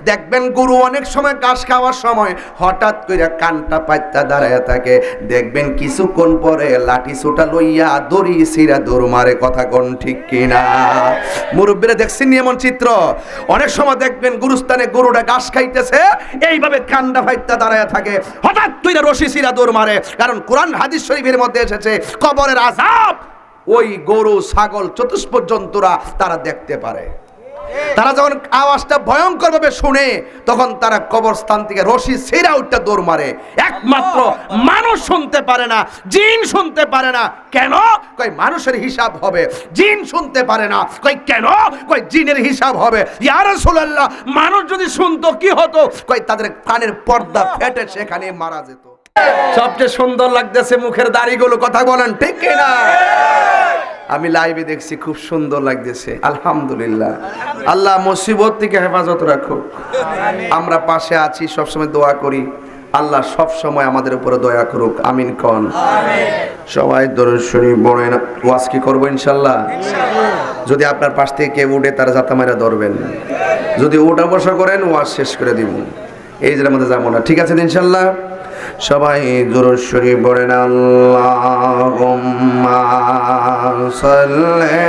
দেখবেন গরু অনেক সময় ঘাস খাওয়ার সময় হঠাৎ করে কানটা পাইতা দাঁড়ায় থাকে, দেখবেন কিছুক্ষণ পরে লাঠি ছোটা লইয়া দড়ি ছিঁড়া দৌড় মারে। কথা কোন ঠিক কিনা? মুরব্বীরা দেখছেন এমন চিত্র? অনেক সময় দেখবেন গুরুস্থানে গরুটা ঘাস খাইতেছে, এইভাবে কানটা পাইতা দাঁড়ায় থাকে, হঠাৎ করে রশি ছিঁড়া দৌড় মারে। কারণ কোরআন হাদিস শরীফের মধ্যে এসেছে কবরের আযাব ওই গরু ছাগল চতুষ্পদ জন্তুরা তারা দেখতে পারে। তারা যখন আওয়াজটা ভয়ঙ্কর ভাবে শুনে তখন তারা কবরস্থান থেকে রশি ছিঁড়া উঠতে দৌড় মারে। একমাত্র মানুষ শুনতে পারে না, জিন শুনতে পারে না। কেন? কই মানুষের হিসাব হবে। জিন শুনতে পারে না। কই কেন? কই জিনের হিসাব হবে। ইয়া রাসূলুল্লাহ, মানুষ যদি শুনতো কি হতো? কই তাদের কানের পর্দা ফেটে সেখানে মারা যেত। সবচেয়ে সুন্দর লাগতেছে মুখের দাড়িগুলো। কথা বলেন ঠিক কিনা? আমি লাইভে দেখছি, খুব সুন্দর লাগতেছে। আলহামদুলিল্লাহ। আল্লাহ মুসিবত থেকে হেফাজত রাখুক। আমরা পাশে আছি, সবসময় দোয়া করি। আল্লাহ সব সময় আমাদের উপরে দয়া করুক। আমিন কোন। সবাই দরুদ শরীফ পড়েন। ওয়াজ কি করব ইনশাআল্লাহ? যদি আপনার পাশ থেকে কেউ উঠে তার জাতা মারা ধরবেন, যদি ওঠা বসা করেন ওয়াজ শেষ করে দিব। এই যে আমাদের যাবো না, ঠিক আছে ইনশাআল্লাহ? সবাই দরুদ শরীফ পড়েন। আল্লাহুম্মা সাল্লি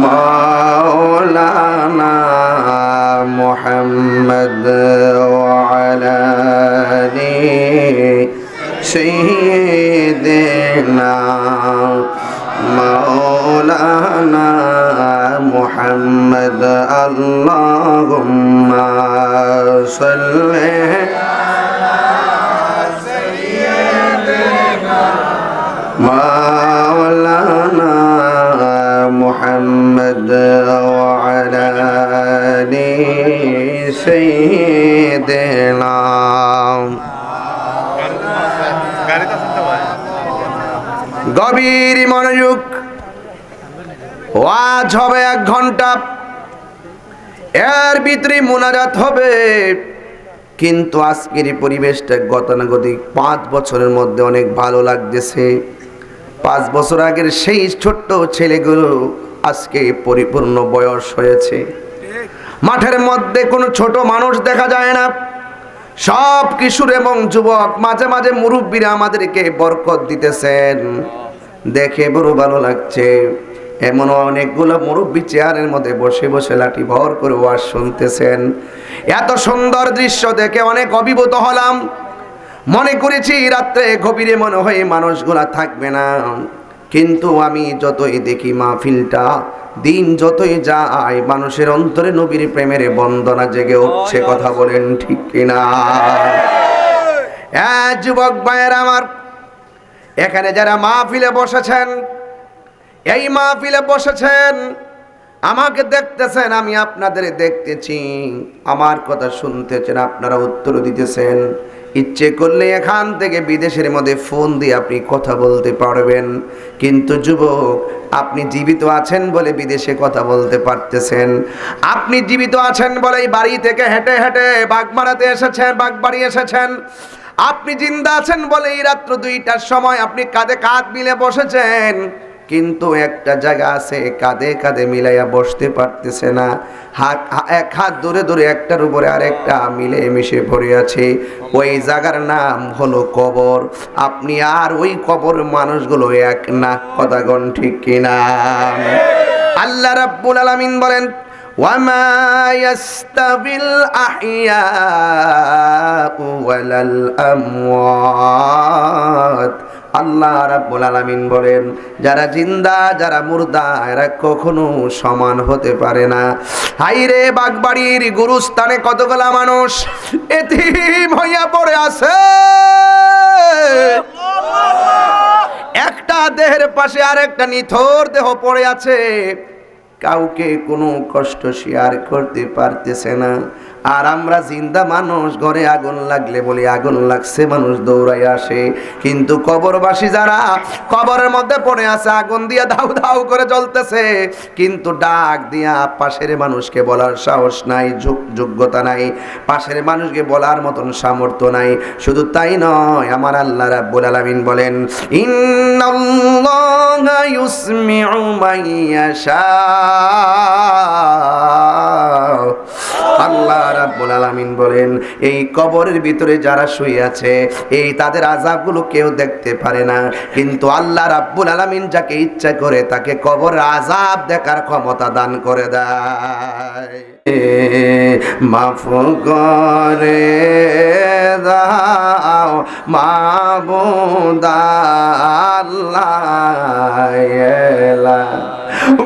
মাওলানা মুহাম্মদ ওয়া আলা আলি সাইয়্যিদিনা মাওলানা মুহাম্মদ। আল্লাহুম্মা সাল্লি মাওলানা মুহাম্মদ ওয়া আলা আলি সাইয়্যিদিনা। গভীর মনোযোগ। ওয়াজ হবে 1 ঘন্টা, এর ভিতরে মুনাজাত হবে। কিন্তু আজকের পরিবেশটা গতানুগতিক 5 বছরের মধ্যে অনেক ভালো লাগতেছে। 5 বছর আগের সেই ছোট্ট ছেলেগুলো আজকে পরিপূর্ণ বয়স হয়েছে। মাঠের মধ্যে কোনো ছোট মানুষ দেখা যায় না, সব কিশোর এবং যুবক। মাঝে মাঝে মুরব্বীরা আমাদেরকে বরকত দিতেছেন, দেখে বড় ভালো লাগছে। এমন অনেকগুলো মুরব্বী চেয়ারের মধ্যে বসে বসে লাঠি ভর করে ওয়াজ শুনতেছেন। এত সুন্দর দৃশ্য দেখে অনেক অভিভূত হলাম। মনে করেছি রাত্রে গভীরে মনে হয় মানুষগুলা থাকবে না, কিন্তু আমি যতই দেখি মাহফিলটা দিন যতই যায় মানুষের অন্তরে নবীর প্রেমের বন্দনা জেগে উঠছে। কথা বলেন ঠিক কিনা? যুবক ভাইয়েরা আমার, এখানে যারা মাহফিলে বসেছেন, এই মাহফিলে বসেছেন, আমাকে দেখতেছেন, আমি আপনাদের দেখতেছি, আমার কথা শুনতেছেন, আপনারা উত্তর দিতেছেন। ইচ্ছে করলে এখান থেকে বিদেশের মধ্যে ফোন দিয়ে আপনি কথা বলতে পারবেন। কিন্তু যুবক, আপনি জীবিত আছেন বলে বিদেশে কথা বলতে পারতেছেন। আপনি জীবিত আছেন বলে এই বাড়ি থেকে হেঁটে হেঁটে বাগমারাতে এসেছেন, বাগবাড়ি এসেছেন। আপনি জিন্দা আছেন বলে এই রাত্র 2টার সময় আপনি কাঁধে কাঁধ মিলে বসেছেন। কিন্তু একটা জায়গা আছে কাঁধে কাঁধে মিলাইয়া বসতে পারতেছে না। এক হাত দূরে দূরে একটার উপরে আরেকটা মিলে মিশে পড়ে আছে। ওই জায়গার নাম হলো কবর। আপনি আর ওই কবর মানুষগুলো এক না। কথা কোন ঠিক কিনা? আল্লাহ রাব্বুল আলামিন বলেন, ওয়ামা ইয়াস্তাবিল আহইয়াউ ওয়ালাল আমওয়াত। আল্লাহ রাব্বুল আলামিন বলেন, যারা জিন্দা যারা মুর্দা এরা কখনো সমান হতে পারে না। হাইরে বাগবাড়ির গুরুস্থানে কতগুলা মানুষ এতিম হইয়া পড়ে আছে। একটা দেহের পাশে আরেকটা নিথর দেহ পড়ে আছে, কাউকে কোনো কষ্ট শেয়ার করতে পারতেছে না। আর আমরা জিন্দা মানুষ, ঘরে আগুন লাগলে বলি আগুন লাগছে, মানুষ দৌড়াই আসে। কিন্তু কবরবাসী যারা কবরের মধ্যে পড়ে আছে, আগুন দিয়া ধাউ ধাউ করে জ্বলতেছে, কিন্তু ডাক দিয়া পাশের মানুষকে বলার সাহস নাই, যোগ্যতা নাই, পাশের মানুষকে বলার মতন সামর্থ্য নাই। শুধু তাই নয়, আমার আল্লাহ রাব্বুল আলামিন বলেন, ইন্নাল্লাহা ইউসমিউ মান ইয়াশা। আল্লাহ রাব্বুল আলামিন বলেন, এই কবরের ভিতরে যারা শুয়ে আছে, এই তাদের আযাবগুলো কেউ দেখতে পারে না, কিন্তু আল্লাহ রাব্বুল আলামিন যাকে ইচ্ছা করে তাকে কবরের আযাব দেখার ক্ষমতা দান করে দেয়। মাফ করে দাও মাবুদ আল্লাহ,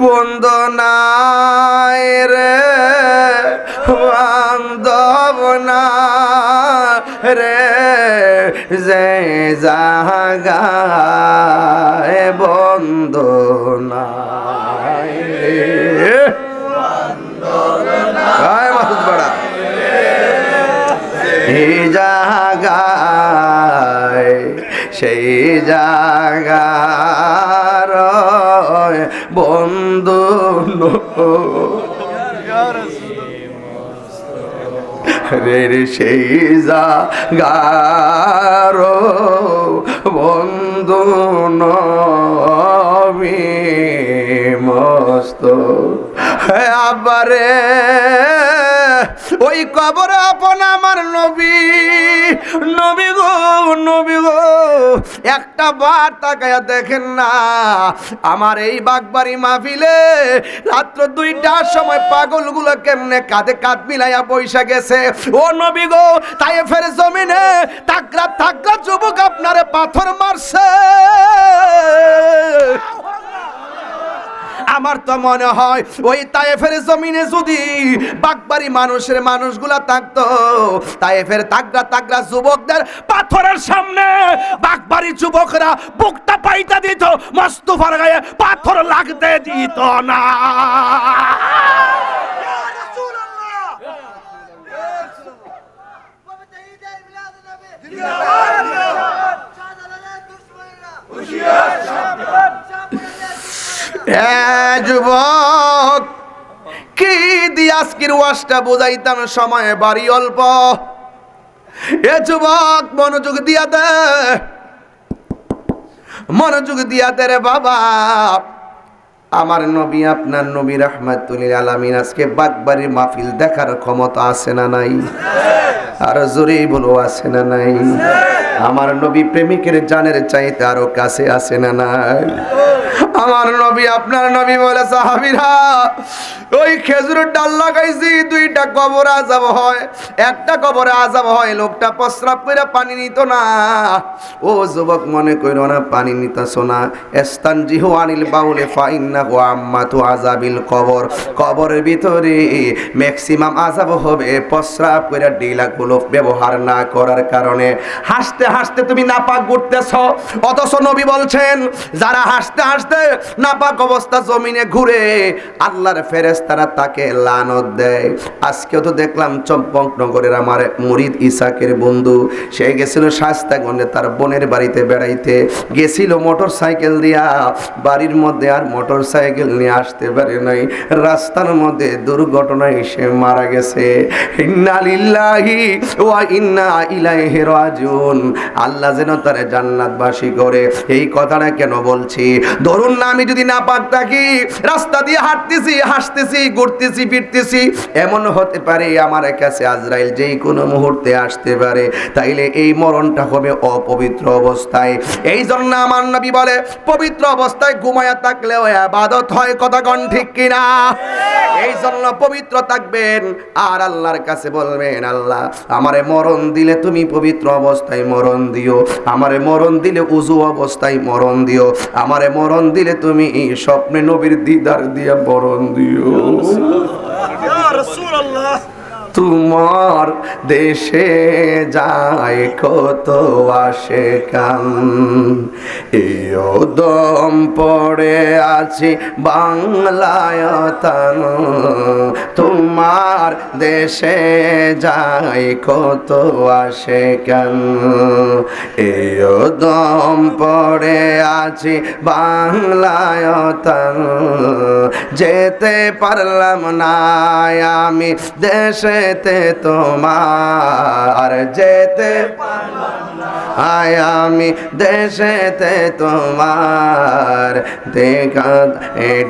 বন্দনায় রে বান্ধব না রে, যে জাগায় বন্দনায় রে, এই জাগায় সেই জাগার বন্ধু রে, সেই জাগার বন্ধু নবী মস্ত আবারে ওই কবর আপন আমার নবী, নবী গো, নবী গো, একটা বার তাকায়া দেখেন না, আমার এই বাগবাড়ি মাহফিলে রাত্র 2টার সময় পাগলগুলো কেমনে কাঁধে কাঁধ মিলাইয়া বৈশা গেছে। ও নবী গো, তায়েফের জমিনে তাকড়া তাকড়া যুবক আপনারে পাথর মারছে। আমার তো মনে হয় ওই তায়েফের জমিনে যদি বাগবাড়ি মানুষগুলা থাকতো, তায়েফের তাগড়া তাগড়া যুবকদের পাথরের সামনে বাগবাড়ি যুবকরা বুকটা পাইতা দিত, মোস্তফার গায়ে পাথর লাগতে দিত না। যুবক, কি দিয়ে আজকের ওয়াজটা বুঝাইতাম, সময় বাড়ি অল্প। এ যুবক, মনোযোগ দিয়া দে, মনোযোগ দিয়া দে রে বাবা। আমার নবী, আপনার নবী রাহমাতুল লিল আলামিন আজকে বাগবাড়ির মাহফিল দেখার ক্ষমতা আছে না নাই? আর জোরেই বলো, আছে না নাই? আমার নবী প্রেমিকের জানের চাইতে আরো কাছে আছে না নাই? আমার নবী, আপনার নবী বলে, সাহাবীরা ওই খেজুরের ডাল লাগাইছি, 2টা কবরে আযাব হয়, একটা কবরে আযাব হয় লোকটা প্রস্রাব করে পানি নিত না। ও যুবক, মনে কইরো না পানি নিতাছো না, ইস্তানজিহু আনিল বাউলি ফাইন্নাহু আম্মাতু আযাবিল কবর। কবরের ভিতরে ম্যাক্সিমাম আযাব হবে প্রস্রাব করে ডিলাগুলো ব্যবহার না করার কারণে। হাসতে হাসতে তুমি নাপাক ঘুরতেছো, অথচ নবী বলছেন যারা হাসতে হাসতে নাপাক অবস্থা জমিনে ঘুরে, আল্লাহর ফেরেশতারা তাকে লানত দেয়। আজকেও তো দেখলাম চম্পকনগরের আমার মুরিদ ইসাকের বন্ধু, সে গেছিল শাস্তাগঞ্জে তার বোনের বাড়িতে বেড়াইতে, গেছিল মোটর সাইকেল দিয়া, বাড়ির মধ্যে আর মোটর সাইকেল নিয়ে আসতে পারে নাই, রাস্তার মধ্যে দুর্ঘটনায় সে মারা গেছে। ইন্না লিল্লাহি ওয়া ইন্না ইলাইহি রাজিউন। আল্লাহ যেন তারে জান্নাতবাসী করে। এই কথাটা কেন বলছি? ধরুন না, আমি যদি না পাক থাকি, রাস্তা দিয়ে হাঁটতেছি, হাসতেছি, ঘুরতেছি, ফিরতেছি, এমন হতে পারে আমার কাছে আজরাইল যেই কোনো মুহূর্তে আসতে পারে, তাইলে এই মরণটা হবে অপবিত্র অবস্থায়। এই জন্য আমার নবী বলে, পবিত্র অবস্থায় ঘুমায়া থাকলেও ইবাদত হয়। কথা কোন ঠিক কিনা? এই জন্য পবিত্র থাকবেন আর আল্লাহর কাছে বলবেন, আল্লাহ আমারে মরণ দিলে তুমি পবিত্র অবস্থায় মরণ দিও, আমারে মরণ দিলে উযু অবস্থায় মরণ দিও, আমারে মরণ দিলে তুমি স্বপ্নে নবীর দিদার দিয়ে মরণ দিও। ইয়া রাসূলুল্লাহ। তোমার দেশে যায় কত আশেকান, এও দম পড়ে আছি বাংলায়তান, তোমার দেশে যায় কত আশেকান, এও দম পড়ে আছি বাংলায়তান, যেতে পারলাম না আমি দেশেতে তোমার, যেতে পারলাম না আমি দেশেতে তোমার, দেখা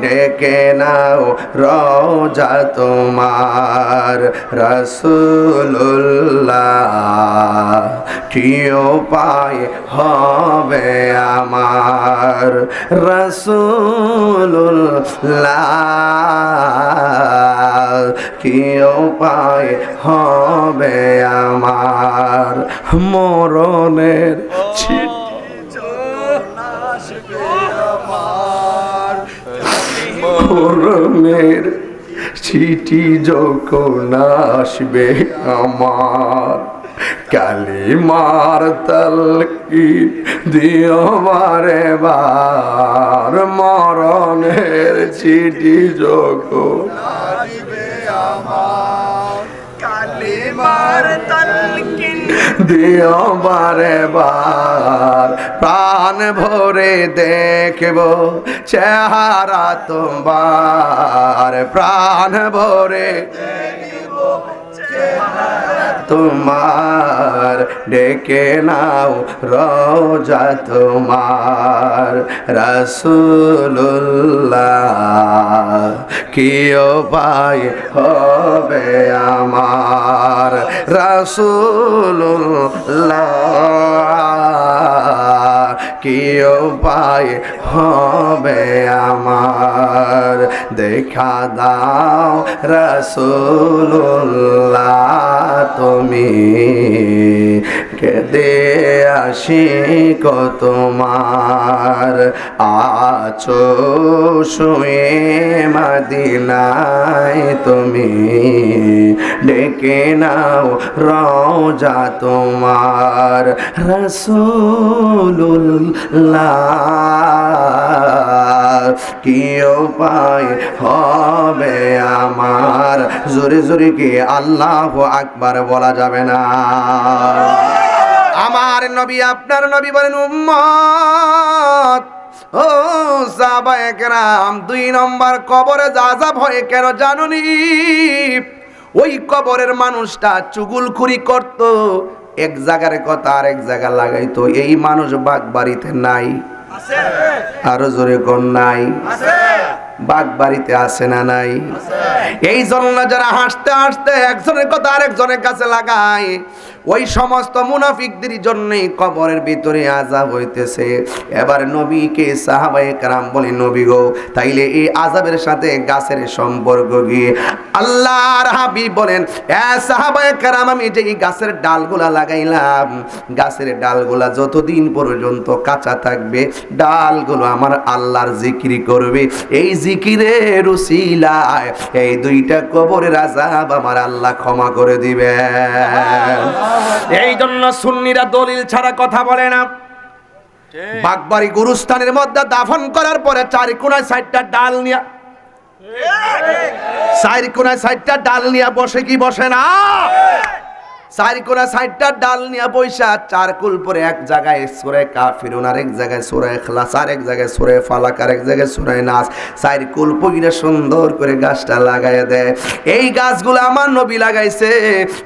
ডেকে নাও রোজা তোমার, রাসূলুল্লাহ কি উপায় হবে আমার, রাসূলুল্লাহ কি উপায় হবে আমার, মরণের মরণের চিঠি যখন আসবে আমার, কালিমার তালকিন দিও বারে বার, মরণের চিঠি যখন আসবে আমার, কালিমার তালকিন দিও বারে বার, প্রাণ ভরে দেখব চেহারা তোমার, প্রাণ ভরে দেখব চেহারা তোমার, ডেকে নাও রোজা তোমার, রাসূলুল্লাহ কি উপায় হবে আমার, রাসূলুল্লাহ কি উপায় হবে আমার, দেখা দাও রাসূলুল্লাহ তুমি, কেঁদে আসি তোমার, আছো শুয়ে মদিনায় তুমি, ডেকে নাও রোজা তোমার, রাসূলুল্লাহ কি উপায় হবে আমার, জোরে জোরে কি আল্লাহু আকবার বলা যাবে না? আমার নবী আপনার নবী বলেন, উম্মত ও সাহাবায়ে কেরাম, 2 নম্বর কবরে আযাব হয় কেন জানুনি? ওই কবরের মানুষটা চুগলখুরি করত, এক জায়গার কথা আরেক জায়গা লাগাইতো, এই মানুষ বাগবাড়িতে নাই, আছে আরো জোরে কোন নাই, আছে বাগবাড়িতে আছে না নাই? এই জন্য যারা হাসতে হাসতে একজনের কথা আরেকজনের কাছে লাগায়, ওই সমস্ত মুনাফিকদের জন্যই কবরের ভিতরে আযাব হইতেছে। এবার নবীকে সাহাবায়ে কেরাম বলে, নবী গো, তাইলে এই আযাবের সাথে গাছের সম্পর্ক কি? আল্লাহর হাবিব বলেন, এ সাহাবায়ে কেরাম, আমি যে এই গাছের ডালগুলা লাগাইলাম, গাছের ডালগুলা যতদিন পর্যন্ত কাঁচা থাকবে, ডালগুলো আমার আল্লাহর জিকির করবে, এই জিকিরের উসিলায় এই 2টা কবরের আযাব আমার আল্লাহ ক্ষমা করে দিবেন। এই জন্য সুন্নিরা দলিল ছাড়া কথা বলে না। বাগবাড়ি গুরুস্থানের মধ্যে দাফন করার পরে 4 কোণায় 4টা ডাল নিয়া, 4 কোণায় 4টা ডাল নিয়া বসে কি বসে না? 4 কোণায় 4টা ডাল নিয়া বৈশা 4 কুল পরে এক জায়গায় সূরা কাফিরুন, আরেক জায়গায় সূরা ইখলাস, আরেক জায়গায় সূরা ফালাক, আরেক জায়গায় সূরা নাস, 4 কুল পইরা সুন্দর করে গাছটা লাগায়া দেয়। এই গাছগুলো আমার নবী লাগাইছে।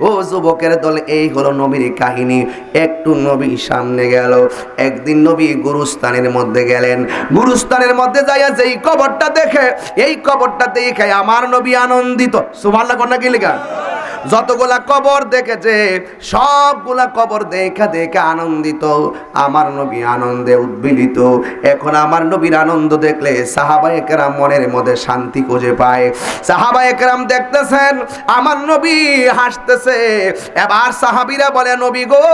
ও যুবকের দল, এই হলো নবীর কাহিনী। একটু নবী সামনে গেল। একদিন নবী গুরুস্থানের মধ্যে গেলেন। গুরুস্থানের মধ্যে যাইয়া যেই কবরটা দেখে, এই কবরটা দেখে আমার নবী আনন্দিত। সুবহানাল্লাহ কোন কি লেখা? যতগুলা কবর দেখেছে সবগুলা কবর দেখা দেখা আনন্দিত। আমার নবী আনন্দে উদ্বেলিত। এখন আমার নবীর আনন্দ দেখলে সাহাবায়ে কেরাম মনের মধ্যে শান্তি খুঁজে পায়। সাহাবায়ে কেরাম দেখতেছেন আমার নবী হাসতেছে। এবার সাহাবীরা বলে, নবী গো,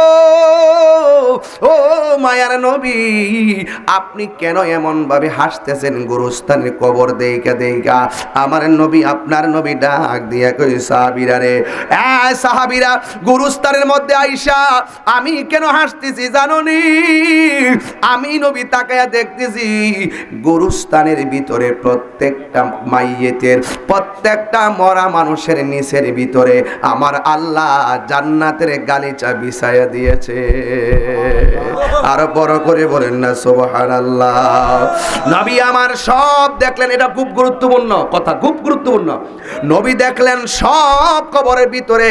ও মায়ার নবী, আপনি কেন এমন ভাবে হাসতেছেন গুরুস্থানের কবর দেখা দেখা? আমার নবী, আপনার নবী ডাক দিয়া কই, সাহাবীরা রে, সাহাবীরা গুরুস্থানের মধ্যে আইসা আমি কেন হাসতেছি জানোনি? আমি নবী তাকায়া দেখতেছি গুরুস্থানের ভিতরে প্রত্যেকটা মাইয়েতের, প্রত্যেকটা মরা মানুষের নিচের ভিতরে আমার আল্লাহ জান্নাতের গালিচা বিছায়া দিয়েছে। আরো বড় করে বলেন না সুবহানাল্লাহ। নবী আমার সব দেখলেন, এটা খুব গুরুত্বপূর্ণ কথা, খুব গুরুত্বপূর্ণ। নবী দেখলেন সব কবরের ভিতরে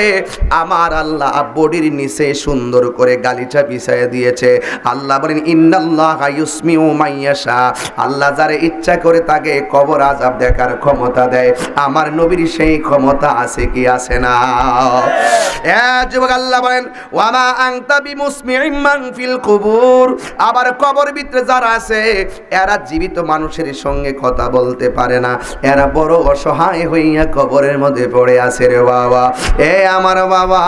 আমার আল্লাহ বডির নিচে সুন্দর করে গালিচা বিছায়া দিয়েছে। আল্লাহ বলেন ইন্নাল্লাহা ইউসমিউ মাইয়াশা, আল্লাহ যারে ইচ্ছা করে তাকে কবর আযাব দেখার ক্ষমতা দেয়। আমার নবীর সেই ক্ষমতা আছে কি আছে না? যুবক আল্লাহ বলেন ওয়ামা আনতা বিমুসমিইম মান ফিল কুবুর, আবার কবর ভিতরে যারা আছে এরা জীবিত মানুষের সঙ্গে কথা বলতে পারে না, এরা বড় অসহায় হইয়া কবরের মধ্যে পড়ে আছে রে বাবা। আমার বাবা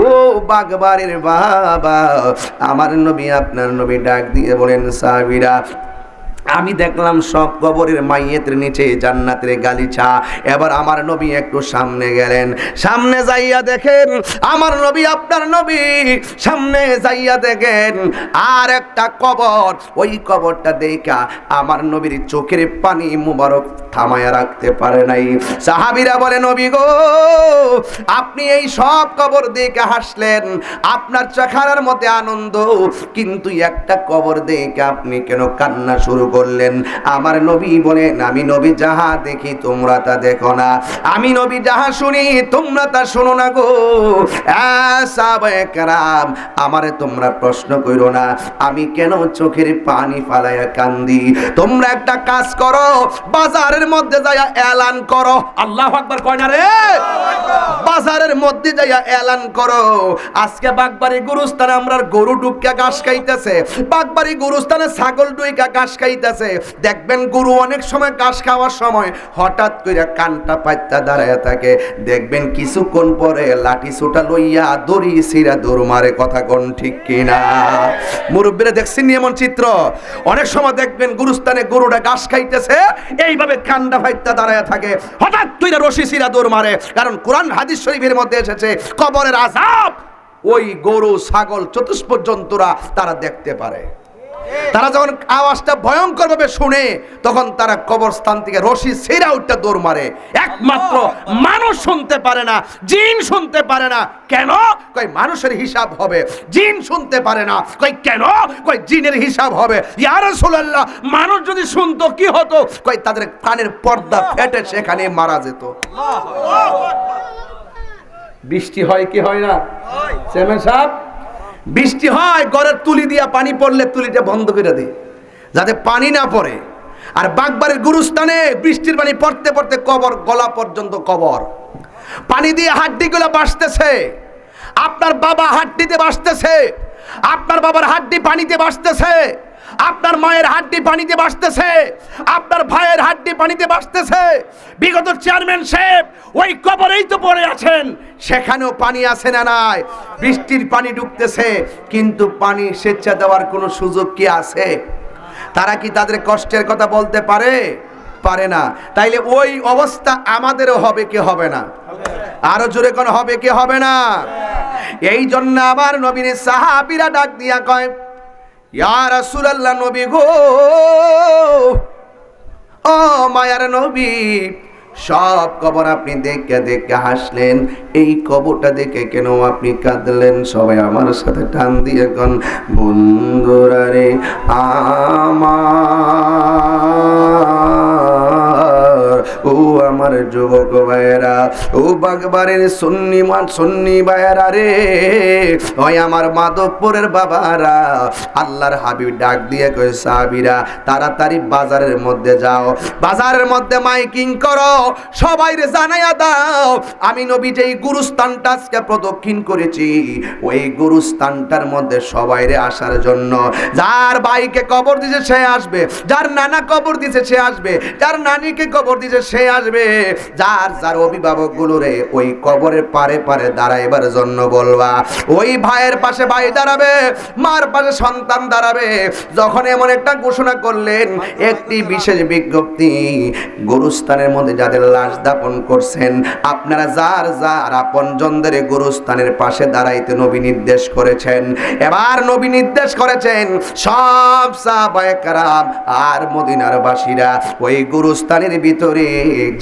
ও বাগবাড়ির বাবা, আমার নবী আপনার নবী ডাক দিয়ে বলেন সাহাবীরা আমি দেখলাম সব কবরের মাইয়েতের নিচে জান্নাতের গালিচা। এবার আমার নবী একটু সামনে গেলেন, সামনে যাইয়া দেখেন আমার নবী আপনার নবী সামনে যাইয়া দেখেন আর একটা কবর। ওই কবরটা দেখা আমার নবীর চোখের পানি মুবারক থামায়া রাখতে পারে নাই। সাহাবীরা বলে নবী গো আপনি এই সব কবর দেখে হাসলেন, আপনার চেহারার মধ্যে আনন্দ, কিন্তু একটা কবর দেখে আপনি কেন কান্না শুরু করলেন? আমার নবী বলেন আমি নবী যাহা দেখি তোমরা তা দেখো না, আমি নবী যাহা শুনি তোমরা তা শোনো না গো। সাহাবায়ে কেরাম আমারে তোমরা প্রশ্ন কইরো না আমি কেন চোখের পানি ফালায়া কান্দি। তোমরা একটা কাজ করো, বাজারের মধ্যে যাইয়া এলান করো, আল্লাহু আকবার কয় না রে, বাজারের মধ্যে যাইয়া এলান করো আজকে বাগবাড়ি গুরুস্থানে আমরা গরু ডুবকা ঘাস খাইতেছে, বাগবাড়ি গুরুস্থানে ছাগল ডুইকা ঘাস খাইতেছে। দেখবেন গরু অনেক সময় ঘাস খাওয়ার সময় হঠাৎ করে কানটা পাইতা দাঁড়ায় থাকে, দেখবেন কিছুক্ষণ পরে লাঠি ছোটা লইয়া দড়ি ছিঁড়া দৌড় মারে, কথা কোন ঠিক কিনা? মুরব্বীরা দেখছেন এমন চিত্র? অনেক সময় দেখবেন গুরুস্থানে গরুটা ঘাস খাইতেছে এইভাবে কানটা পাইতা দাঁড়ায় থাকে, হঠাৎ করে রশি ছিঁড়া দৌড় মারে। কারণ কোরআন হাদিস শরীফের মধ্যে এসেছে কবরের আযাব ওই গরু ছাগল চতুষ্পদ জন্তুরা তারা দেখতে পারে। তারা যখন আওয়াজটা ভয়ঙ্কর ভাবে শুনে তখন তারা কবরস্থান থেকে রশি ছিঁড়া উঠতে দৌড় মারে। একমাত্র মানুষ শুনতে পারে না, জিন শুনতে পারে না। কেন? কই মানুষের হিসাব হবে। জিন শুনতে পারে না, কই কেন? কই জিনের হিসাব হবে। ইয়া রাসূলুল্লাহ মানুষ যদি শুনতো কি হতো? কই তাদের কানের পর্দা ফেটে সেখানে মারা যেত। বৃষ্টি হয় কি হয় না? চেয়ারম্যান সাহেব বৃষ্টি হয়, ঘরের তুলি দিয়া পানি পড়লে তুলিটা বন্ধ করে দেয় যাতে পানি না পড়ে। আর বাগবাড়ির গুরুস্থানে বৃষ্টির পানি পড়তে পড়তে কবর গলা পর্যন্ত কবর, পানি দিয়ে হাড্ডিগুলো বাসতেছে। আপনার বাবা হাড্ডিতে বাসতেছে, আপনার বাবার হাড্ডি পানিতে বাসতেছে, আপনার মায়ের হাড্ডি পানিতে বাসতেছে, আপনার ভাইয়ের হাড্ডি পানিতে বাসতেছে। বিগত চেয়ারম্যান সাহেব ওই কবরেই তো পড়ে আছেন, সেখানেও পানি আছে না নাই? বৃষ্টির পানি ঢুকতেছে, কিন্তু পানি সেচা দেওয়ার কোনো সুযোগ কি আছে? তারা কি তাদের কষ্টের কথা বলতে পারে? পারে না। তাইলে ওই অবস্থা আমাদেরও হবে কি হবে না? আরো জোরে কোন হবে কি হবে না? এই জন্য আমার নবীর সাহাবীরা ডাক দিয়া কয় ইয়া রাসূলুল্লাহ নবী গো, ও মায়ার নবী, সব কবর আপনি দেখে দেখে হাসলেন, এই কবরটা দেখে কেন আপনি কাঁদলেন? সবাই আমার সাথে টান দিয়ে কোন বন্ধুরা রে আমার, ও আমার যুবক ভাইয়েরা, ও বাগবাড়ির সুন্নি ভাইয়েরা রে, ওই আমার মাধবপুরের বাবারা, আল্লাহর হাবিব ডাক দিয়ে কয় সাহাবীরা তাড়াতাড়ি বাজারের মধ্যে যাও, বাজারের মধ্যে মাইকিং করো, সবাইরে জানাইয়া দাও আমি নবী যেই গুরুস্থানটা আজকে প্রদক্ষিণ করেছি ওই গুরুস্থানটার মধ্যে সবাইরে আসার জন্য। যার ভাইকে কবর দিয়েছে সে আসবে, যার নানা কবর দিয়েছে সে আসবে, যার নানিকে কবর দিয়েছে সে আসবে, আসবে, যার যার অভিভাবক গুলোরে ওই কবরের পারে পারে দাঁড়াইবার জন্য বলবা। ওই ভাইয়ের পাশে ভাই দাঁড়াবে, মার পাশে সন্তান দাঁড়াবে। যখন এমন একটা ঘোষণা করলেন, একটি বিশেষ বিজ্ঞপ্তি, গোরস্থানের মধ্যে যাদের লাশ দাপন করছেন, আপনারা যার যার আপনজনদের গোরস্থানের পাশে দাঁড়াইতে নবী নির্দেশ করেছেন। এবার নবী নির্দেশ করেছেন সব সাহাবায়ে কেরাম আর মদিনার বাসীরা ওই গোরস্থানের ভিতরে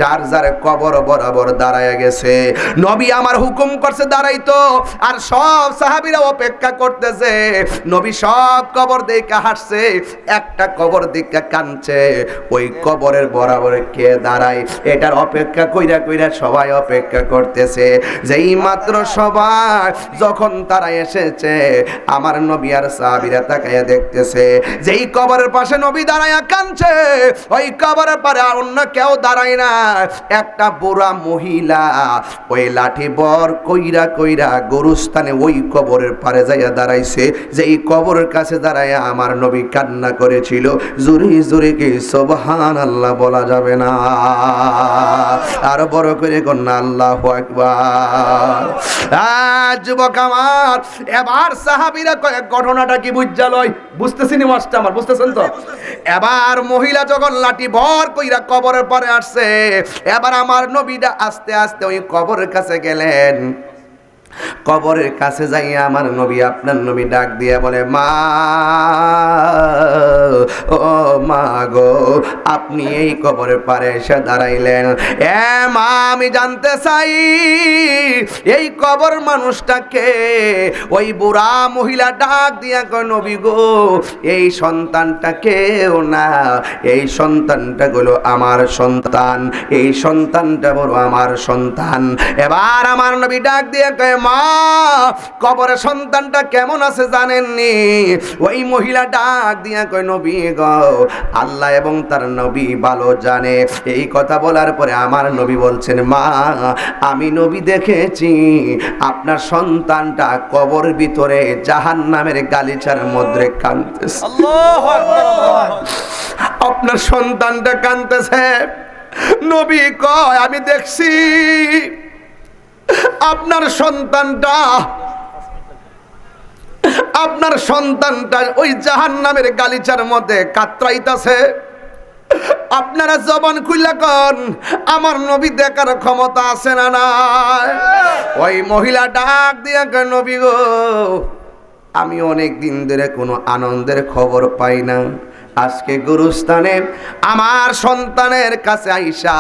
যার যার কবর বরাবর দাঁড়ায় গেছে। নবী আমার হুকুম করছে দাঁড়াইতো, আর সব সাহাবীরা অপেক্ষা করতেছে। নবী সব কবর দেখে হাসছে, একটা কবর দেখে কাঁদছে। ওই কবরের বরাবর কে দাঁড়ায় এটার অপেক্ষা কইরা কইরা সবাই অপেক্ষা করতেছে। যেই মাত্র সবাই যখন তারা এসেছে, আমার নবী আর সাহাবীরা তাকায়া দেখতেছে যেই কবরের পাশে নবী দাঁড়ায়া কাঁদছে, ওই কবরের পারে আর অন্য কেউ দাঁড়ায় না। একটা বুড়া মহিলা ওই লাঠি বর কইরা কইরা গোরস্থানে ওই কবরের পারে যাইয়া দাঁড়াইছে। যেই কবরের কাছে দাঁড়ায়া আমার নবী কান্না করেছিল। জোরে জোরে কি সুবহানাল্লাহ বলা যাবে না? আর বড় করে কন্যা আল্লাহু আকবার। যুবক আমার, এবার সাহাবীরা কয়েক ঘটনাটা কি বুঝা লয়, বুঝতেছিনি মাস্টার আমার, বুঝতেছেন তো? এবার মহিলা যখন লাঠি ভর কইরা কবরের পরে আসছে, এবার আমার নবীটা আস্তে আস্তে ওই কবরের কাছে গেলেন। কবরের কাছে যাইয়া আমার নবী, আপনার নবী ডাক দিয়া বলে, মা, ও মা গো, আপনি এই কবরের পারে এসে দাঁড়াইলেন। এ মা, আমি জানতে চাই এই কবর মানুষটাকে। ওই বুড়া মহিলা ডাক দিয়া কয়, নবী গো, এই সন্তানটা কেউ না, এই সন্তানটা হলো আমার সন্তান, এই সন্তানটা বড় আমার সন্তান। এবার আমার নবী ডাক দিয়া কয়, মা, কবরে সন্তানটা কেমন আছে জানেননি? ওই মহিলা ডাক দিয়া কয়, নবী গো, আল্লাহ এবং তার নবী ভালো জানে। এই কথা বলার পরে আমার নবী বলছেন, মা, আমি নবী দেখেছি আপনার সন্তানটা কবরের ভিতরে জাহান্নামের গালিচার মধ্যে কাঁদতেছে। আল্লাহু আকবার। আপনার সন্তানটা কাঁদতেছে। নবী কয়, আমি দেখছি আপনার সন্তানটা ওই জাহান্নামের গালিচার মধ্যে কাতরাইতাছে। আপনারা জবান খুইলা কোন, আমার নবী দেখার ক্ষমতা আছে না নাই? ওই মহিলা ডাক দিয়া কয়, নবী গো, আমি অনেক দিন ধরে কোনো আনন্দের খবর পাই না। আজকে গুরুস্থানে আমার সন্তানের কাছে আইসা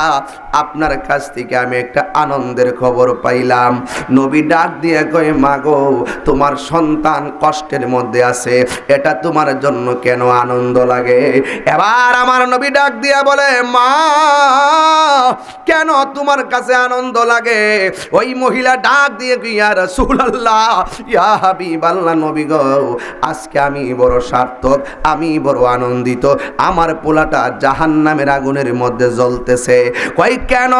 আপনার কাছ থেকে আমি একটা আনন্দের খবর পাইলাম। নবী ডাক দিয়ে কয়, মা গো, তোমার সন্তান কষ্টের মধ্যে আছে, এটা তোমার জন্য কেন আনন্দ লাগে? এবার আমার নবী ডাক দিয়া বলে, মা, কেন তোমার কাছে আনন্দ লাগে? ওই মহিলা ডাক দিয়ে কই, ইয়া রাসূলুল্লাহ, ইয়া হাবিবাল্লাহ, নবী গো, আজকে আমি বড় সার্থক, আমি বড় আনন্দিত। আমার পোলাটা জাহান্নামের আগুনের মধ্যে জ্বলতেছে। কই কেন?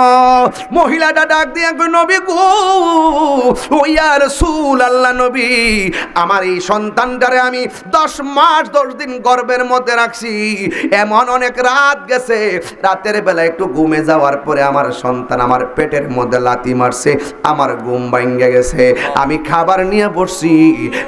মহিলাটা ডাক দিয়ে কই, নবী গো, ও ইয়া রাসূলুল্লাহ, নবী, আমার এই সন্তানটারে আমি 10 মাস 10 দিন গর্ভের মধ্যে রাখছি। এমন অনেক রাত গেছে, রাতের বেলা একটু ঘুমে যাওয়ার পরে আমার সন্তান আমার পেটের মধ্যে লাথি মারছে, আমার ঘুম ভাঙে গেছে। আমি খাবার নিয়ে বসছি,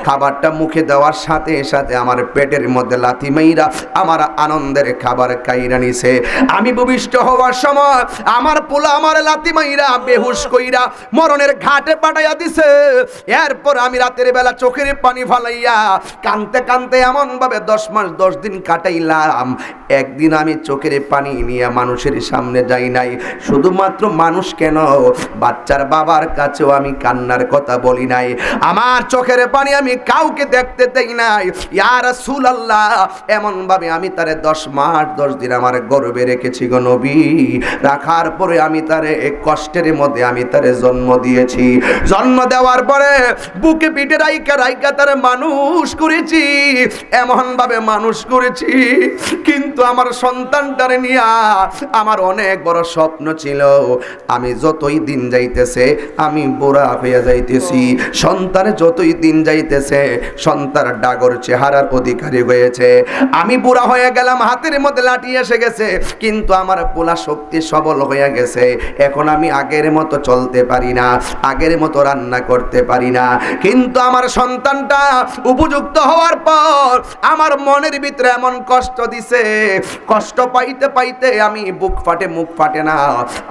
খাবারটা মুখে দেওয়ার সাথে সাথে আমার পেটের মধ্যে লাথি মাইরা আমার আনন্দের খাবার কাইরা নিছে। আমি ভূমিষ্ঠ হওয়ার সময় আমার পোলা আমার লাথি মাইরা বেহুশ কইরা মরণের ঘাটে পাঠাইয়া দিছে। এরপর আমি রাতের বেলা চোখের পানি ফালাইয়া কানতে কানতে এমন ভাবে 10 মাস 10 দিন কাটাইলাম। একদিন আমি চোখের পানি নিয়ে মানুষের সামনে যাই নাই। শুধুমাত্র মানুষ কেন, বাচ্চার বাবার কাছেও আমি কান্নার কথা বলি নাই। আমার চোখের পানি আমি কাউকে দেখতে দেই নাই। ইয়া রাসূলুল্লাহ, এমন ভাবে আমি তারে 10 মাস 10 দিন আমার গর্ভে রেখেছি গো নবী। রাখার পরে আমি তারে এক কষ্টের মধ্যে আমি তারে জন্ম দিয়েছি। জন্ম দেওয়ার পরে বুকে পিঠে রাইকা রাইকা তারে মানুষ করেছি, এমন ভাবে মানুষ করেছি। কিন্তু আমার সন্তানটারে নিয়া আমার অনেক বড় স্বপ্ন ছিল। আমি যতই দিন যাইতেছে আমি বুড়া হয়ে যাইতেছি। সন্তানে যতই দিন যাইতেছে সন্তান ডাগর চেহারার অধিকারী হয়েছে। আমি বুড়া হয়ে গেলাম, হাতের মধ্যে লাঠি এসে গেছে, কিন্তু আমার পোলা শক্তি সবল হয়ে হয়ে গেছে, এখন আমি আগের মতো চলতে পারি না, আগের মতো রান্না করতে পারি না। কিন্তু আমার সন্তানটা উপযুক্ত হওয়ার পর আমার মনের ভিতরে এমন কষ্ট দিছে, কষ্ট পাইতে পাইতে আমি বুক ফাটে মুখ ফাটে না,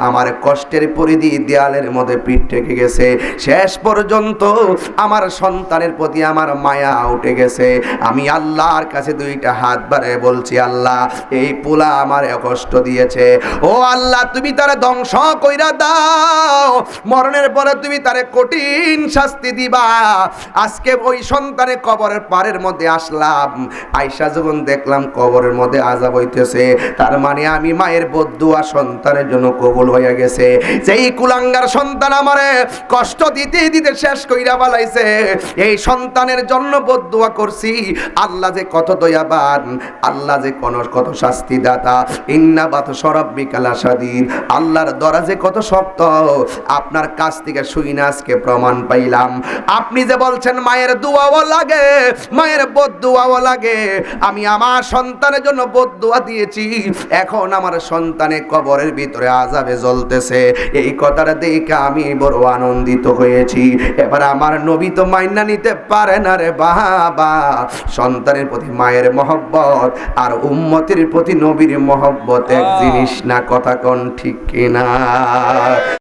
আমার কষ্টের পরিধি দেয়ালের মধ্যে পিঠ ঠেকে গেছে। শেষ পর্যন্ত আমার সন্তানের প্রতি আমার মায়া উঠে গেছে। আমি আল্লাহর কাছে দুইটা হাত বাড়িয়ে বলছি, আল্লাহ এই পোলা আমার কষ্ট দিয়েছে, ও আল্লাহ তুমি তারে ধ্বংস কইরা দাও, মরণের পরে তুমি তারে কঠিন শাস্তি দিবা। আজকে ওই সন্তানে কবরের পারের মধ্যে আসলাম, আয়সা যখন দেখলাম কবরের মধ্যে আযাব হইতেছে, তার মানে আমি মায়ের বদদুয়া সন্তানের জন্য কবুল হয়ে গেছে। যেই কুলাঙ্গার সন্তান আমারে কষ্ট দিতে দিতে শেষ কইরা বালাইছে, এই সন্তানের জন্য বদদুয়া করছি, আল্লাহ যে কত দয়াবান, আল্লাহ যে কত শাস্তি দাতা। ইন্না বাতশা রাব্বিকা লাশাদীদ, আল্লাহর দরাজে কত শক্ত। আপনার কাছ থেকে শুই না আজকে প্রমাণ পাইলাম। আপনি যে বলছেন মায়ের দোয়াও লাগে, মায়ের বদদুয়াও লাগে, আমি আমার সন্তানের জন্য বদদুয়া দিয়েছি, এখন আমার সন্তানে কবরের ভিতরে আযাবে জ্বলতেছে। এই কথাটা দেখে আমি বড় আনন্দিত হয়েছি। এবার আমার নবী তো মাইনা নিতে পারে না রে বাবা, সন্তানের প্রতি মায়ের মহব্বত আর উম্মতের প্রতি নবীর মহব্বত এক জিনিস না, কথা কোন ঠিক কিনা?